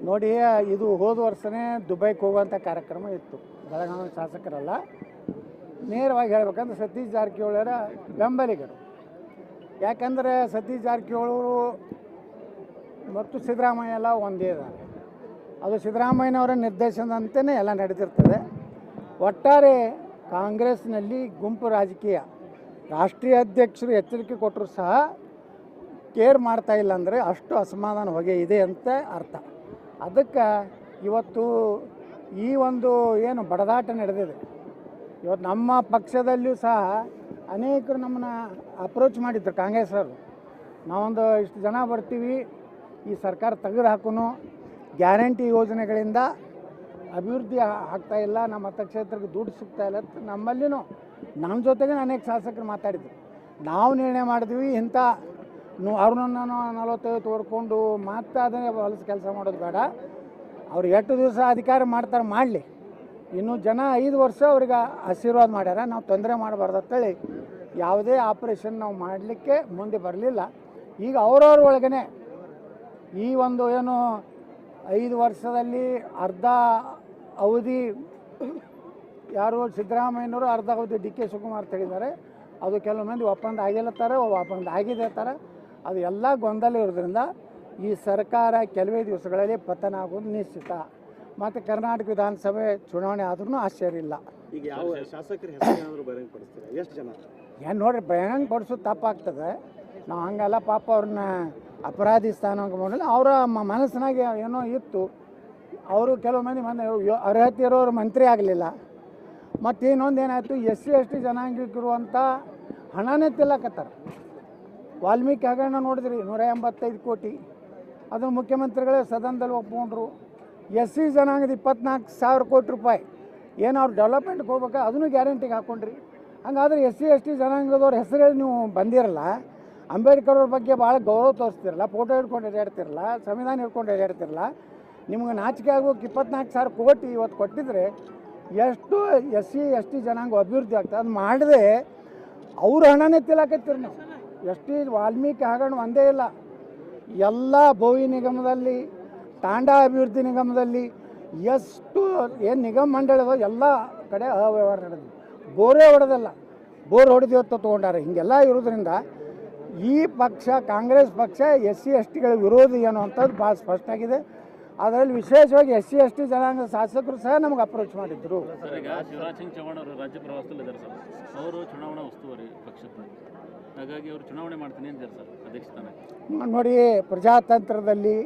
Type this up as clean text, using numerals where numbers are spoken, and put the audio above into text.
ನೋಡಿ, ಇದು ಹೋದ ವರ್ಷನೇ ದುಬೈಗೆ ಹೋಗುವಂಥ ಕಾರ್ಯಕ್ರಮ ಇತ್ತು. ಬೆಳಗಾವಿ ಶಾಸಕರಲ್ಲ, ನೇರವಾಗಿ ಹೇಳ್ಬೇಕಂದ್ರೆ ಸತೀಶ್ ಜಾರಕಿಹೊಳಿಯವರ ಬೆಂಬಲಿಗರು. ಯಾಕಂದರೆ ಸತೀಶ್ ಜಾರಕಿಹೊಳಿ ಮತ್ತು ಸಿದ್ದರಾಮಯ್ಯ ಎಲ್ಲ ಒಂದೇ ಇದ್ದಾರೆ. ಅದು ಸಿದ್ದರಾಮಯ್ಯನವರ ನಿರ್ದೇಶನದಂತೆಯೇ ಎಲ್ಲ ನಡೆದಿರ್ತದೆ. ಒಟ್ಟಾರೆ ಕಾಂಗ್ರೆಸ್ನಲ್ಲಿ ಗುಂಪು ರಾಜಕೀಯ, ರಾಷ್ಟ್ರೀಯ ಅಧ್ಯಕ್ಷರು ಎಚ್ಚರಿಕೆ ಕೊಟ್ಟರು ಸಹ ಕೇರ್ ಮಾಡ್ತಾ ಇಲ್ಲ ಅಂದರೆ ಅಷ್ಟು ಅಸಮಾಧಾನ ಹೊಗೆ ಇದೆ ಅಂತ ಅರ್ಥ. ಅದಕ್ಕೆ ಇವತ್ತು ಈ ಒಂದು ಏನು ಬಡದಾಟ ನಡೆದಿದೆ, ಇವತ್ತು ನಮ್ಮ ಪಕ್ಷದಲ್ಲಿಯೂ ಸಹ ಅನೇಕರು ನಮ್ಮನ್ನು ಅಪ್ರೋಚ್ ಮಾಡಿದ್ರು ಕಾಂಗ್ರೆಸ್ಸವರು. ನಾವೊಂದು ಇಷ್ಟು ಜನ ಬರ್ತೀವಿ, ಈ ಸರ್ಕಾರ ತೆಗೆದು ಹಾಕೋನು, ಗ್ಯಾರಂಟಿ ಯೋಜನೆಗಳಿಂದ ಅಭಿವೃದ್ಧಿ ಆಗ್ತಾಯಿಲ್ಲ, ನಮ್ಮ ಮತಕ್ಷೇತ್ರಕ್ಕೆ ದುಡ್ಡು ಸಿಗ್ತಾ ಇಲ್ಲ. ನಮ್ಮಲ್ಲಿನೂ ನಮ್ಮ ಜೊತೆಗೆ ಅನೇಕ ಶಾಸಕರು ಮಾತಾಡಿದ್ರು. ನಾವು ನಿರ್ಣಯ ಮಾಡಿದ್ವಿ, ಇಂಥ ಅವ್ರನ್ನ 45 ಹೊರ್ಕೊಂಡು ಮತ್ತೆ ಅದನ್ನೇ ಹೊಲಸು ಕೆಲಸ ಮಾಡೋದು ಬೇಡ. ಅವ್ರು ಎಷ್ಟು ದಿವಸ ಅಧಿಕಾರ ಮಾಡ್ತಾರೆ ಮಾಡಲಿ, ಇನ್ನೂ ಜನ 5 ವರ್ಷ ಅವ್ರಿಗೆ ಆಶೀರ್ವಾದ ಮಾಡ್ಯಾರ. ನಾವು ತೊಂದರೆ ಮಾಡಬಾರ್ದು ಅಂತೇಳಿ ಯಾವುದೇ ಆಪ್ರೇಷನ್ ನಾವು ಮಾಡಲಿಕ್ಕೆ ಮುಂದೆ ಬರಲಿಲ್ಲ. ಈಗ ಅವ್ರವ್ರ ಒಳಗೇ ಈ ಒಂದು ಏನು 5 ವರ್ಷದಲ್ಲಿ ಅರ್ಧ ಅವಧಿ ಯಾರು ಸಿದ್ದರಾಮಯ್ಯನವರು, ಅರ್ಧ ಅವಧಿ ಡಿ ಕೆ ಶಿವಕುಮಾರ್ ತೆಗೆದಿದ್ದಾರೆ. ಅದು ಕೆಲವು ಮಂದಿ ಒಪ್ಪಂದ ಆಗಿಲ್ಲತ್ತಾರೆ, ಒಪ್ಪಂದ ಆಗಿದೆ ಅಂತಾರೆ. ಅದು ಎಲ್ಲ ಗೊಂದಲ ಇರೋದ್ರಿಂದ ಈ ಸರ್ಕಾರ ಕೆಲವೇ ದಿವಸಗಳಲ್ಲಿ ಪತನ ಆಗೋದು ನಿಶ್ಚಿತ. ಮತ್ತು ಕರ್ನಾಟಕ ವಿಧಾನಸಭೆ ಚುನಾವಣೆ ಆದ್ರೂ ಆಶ್ಚರ್ಯ ಇಲ್ಲ. ಈಗ ಯಾವ ಶಾಸಕರ ಹೆಸರು ಬಹಿರಂಗಪಡಿಸ್ತಾರೆ? ಎಷ್ಟು ಜನ? ಏನು ನೋಡ್ರಿ, ಬಹಿರಂಗಪಡಿಸೋದು ತಪ್ಪಾಗ್ತದೆ. ನಾವು ಹಂಗಲ್ಲ, ಪಾಪ ಅವ್ರನ್ನ ಅಪರಾಧಿ ಸ್ಥಾನಕ್ಕೆ ಮಾಡಲ್ಲ. ಅವರ ಮನಸ್ಸಿನಾಗೆ ಏನೋ ಇತ್ತು. ಅವರು ಕೆಲವು ಮಂದಿ ಅರ್ಹತೆ ಇರೋರು ಮಂತ್ರಿ ಆಗಲಿಲ್ಲ. ಮತ್ತು ಇನ್ನೊಂದು ಏನಾಯಿತು, SC ST ಜನಾಂಗಕ್ಕಿರುವಂಥ ಹಣನೇ ತಿಲ್ಲಕತ್ತಾರೆ. ವಾಲ್ಮೀಕಿ ಹಗರಣ ನೋಡಿದ್ರಿ, 185 ಕೋಟಿ. ಅದನ್ನು ಮುಖ್ಯಮಂತ್ರಿಗಳೇ ಸದನದಲ್ಲಿ ಒಪ್ಕೊಂಡ್ರು. SC ಜನಾಂಗದ 24,000 ಕೋಟಿ ರೂಪಾಯಿ ಏನು ಅವ್ರು ಡೆವಲಪ್ಮೆಂಟ್ಗೆ ಹೋಗ್ಬೇಕು, ಅದನ್ನು ಗ್ಯಾರಂಟಿಗೆ ಹಾಕ್ಕೊಂಡ್ರಿ. ಹಂಗಾದ್ರೆ SC ST ಜನಾಂಗದವ್ರ ಹೆಸರು ನೀವು ಬಂದಿರಲ್ಲ, ಅಂಬೇಡ್ಕರ್ ಅವ್ರ ಬಗ್ಗೆ ಭಾಳ ಗೌರವ ತೋರಿಸ್ತಿರಲ್ಲ, ಫೋಟೋ ಹಿಡ್ಕೊಂಡು ಎದಾಡ್ತಿರಲ್ಲ, ಸಂವಿಧಾನ ಹಿಡ್ಕೊಂಡು ಎದಾಡ್ತಿರಲ್ಲ. ನಿಮ್ಗೆ ನಾಚಿಕೆ ಆಗೋಕೆ 24,000 ಕೋಟಿ ಇವತ್ತು ಕೊಟ್ಟಿದ್ರೆ ಎಷ್ಟು SC ST ಜನಾಂಗ ಅಭಿವೃದ್ಧಿ ಆಗ್ತದೆ. ಅದು ಮಾಡದೆ ಅವ್ರ ಹಣನೇ ತಿಲಾಕತ್ತೀರಿ ನೀವು. ವಾಲ್ಮೀಕಿ ಹಗರಣ ಒಂದೇ ಇಲ್ಲ, ಎಲ್ಲ ಭೋವಿ ನಿಗಮದಲ್ಲಿ, ತಾಂಡಾ ಅಭಿವೃದ್ಧಿ ನಿಗಮದಲ್ಲಿ ಎಷ್ಟು ಏನು ನಿಗಮ ಮಂಡಳದ ಎಲ್ಲ ಕಡೆ ಅವ್ಯವಹಾರ ನಡೆದಿದೆ. ಬೋರೇ ಹೊಡೆದಲ್ಲ, ಬೋರ್ ಹೊಡೆದಿವತ್ತು ತೊಗೊಂಡಾರೆ. ಹೀಗೆಲ್ಲ ಇರೋದ್ರಿಂದ ಈ ಪಕ್ಷ, ಕಾಂಗ್ರೆಸ್ ಪಕ್ಷ SC STಗಳ ವಿರೋಧಿ ಏನು ಅಂಥದ್ದು ಭಾಳ ಸ್ಪಷ್ಟ ಆಗಿದೆ. ಅದರಲ್ಲಿ ವಿಶೇಷವಾಗಿ SC ST ಜನಾಂಗದ ಶಾಸಕರು ಸಹ ನಮಗೆ ಅಪ್ರೋಚ್ ಮಾಡಿದ್ರು. ಈಗ ಶಿವರಾಜ್ ಸಿಂಗ್ ಚೌಹಾಣ್ ಅವರು ರಾಜ್ಯ ಪ್ರವಾಸದಲ್ಲಿದ್ದಾರೆ ಸರ್. ಅವರು ಚುನಾವಣಾ ಉಸ್ತುವಾರಿ ಪಕ್ಷದ, ಹಾಗಾಗಿ ಅವರು ಚುನಾವಣೆ ಮಾಡ್ತೀನಿ ಅಂತಾರೆ ಸರ್ ಅಧ್ಯಕ್ಷ ಸ್ಥಾನಕ್ಕೆ. ನೋಡಿ, ಪ್ರಜಾತಂತ್ರದಲ್ಲಿ